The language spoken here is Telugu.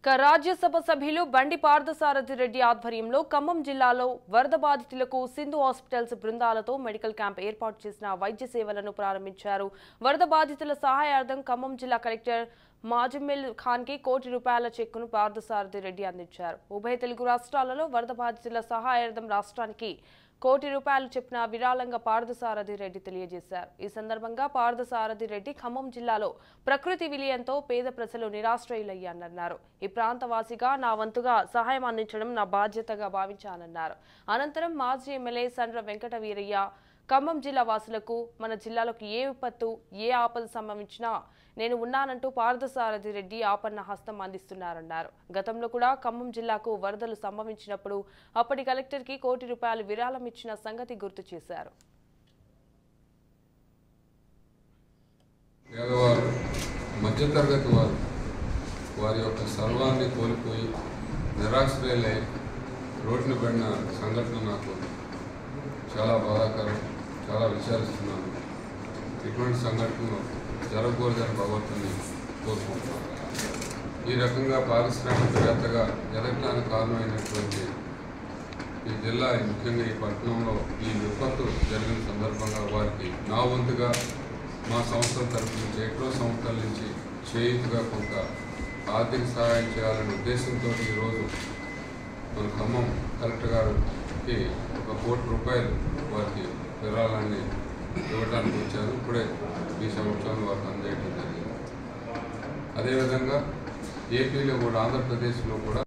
రాజ్యసభ సభ్యులు బండి పార్థసారథి రెడ్డి ఆధ్వర్యంలో ఖమ్మం జిల్లాలో వరద బాధితులకు సింధు హాస్పిటల్స్ బృందాలతో మెడికల్ క్యాంప్ ఏర్పాటు చేసిన వైద్య సేవలను ప్రారంభించారు. వరద బాధితుల సహాయార్థం ఖమ్మం జిల్లా కలెక్టర్ మాజుమిల్ ఖాన్ కి ₹1 కోటి చెక్కును పార్థసారథి రెడ్డి అందించారు. ఉభయ తెలుగు రాష్ట్రాలలో వరద బాధితుల సహాయార్థం రాష్ట్రానికి ₹1 కోటి చెప్పిన విరాళంగా పార్థసారథి రెడ్డి తెలియజేశారు. ఈ సందర్భంగా పార్థసారథి రెడ్డి ఖమ్మం జిల్లాలో ప్రకృతి విలయంతో పేద ప్రజలు నిరాశ్రయులయ్యారన్నారు. ఈ ప్రాంతవాసిగా నా వంతుగా సహాయం అందించడం నా బాధ్యతగా భావించానన్నారు. అనంతరం మాజీ ఎమ్మెల్యే సండ్ర వెంకట వీరయ్య ఖమ్మం జిల్లా వాసులకు మన జిల్లాలోకి ఏ విపత్తు ఏ ఆపద సంభవించినా నేను ఉన్నానంటూ పార్థసారథి రెడ్డి ఆపన్న హస్తం అందిస్తున్నారన్నారు. గతంలో కూడా ఖమ్మం జిల్లాకు వరదలు సంభవించినప్పుడు అప్పటి కలెక్టర్ కి ₹1 కోటి విరాళం ఇచ్చిన సంగతి గుర్తు చేశారు. మధ్యతరగతి వారి యొక్క సర్వాన్ని కోల్పోయి నిరాశ్రయులై రోడ్డున పడిన సంఘటన నాకు చాలా బాధాకరం, చాలా విచారిస్తున్నాను. ఇటువంటి సంఘటనలు జరగకూడదని భగవంతుని కోరుకుంటున్నాను. ఈ రకంగా పారిశ్రామికవేత్తగా ఎదగడానికి కారణమైనటువంటి ఈ జిల్లా, ముఖ్యంగా ఈ పట్టణంలో ఈ విపత్తు జరిగిన సందర్భంగా వారికి నా వంతుగా మా సంస్థల తరఫు నుంచి ఎన్నో సంవత్సరాల నుంచి చేయుతుగా కొంత ఆర్థిక సహాయం చేయాలనే ఉద్దేశంతో ఈరోజు మన ఖమ్మం కలెక్టర్ గారికి ₹1 కోటి వారికి విరాళాన్ని ఇవ్వడానికి వచ్చారు. ఇప్పుడే ఈ సంవత్సరాన్ని వారికి అందజేయడం జరిగింది. అదేవిధంగా ఏపీలో కూడా, ఆంధ్రప్రదేశ్లో కూడా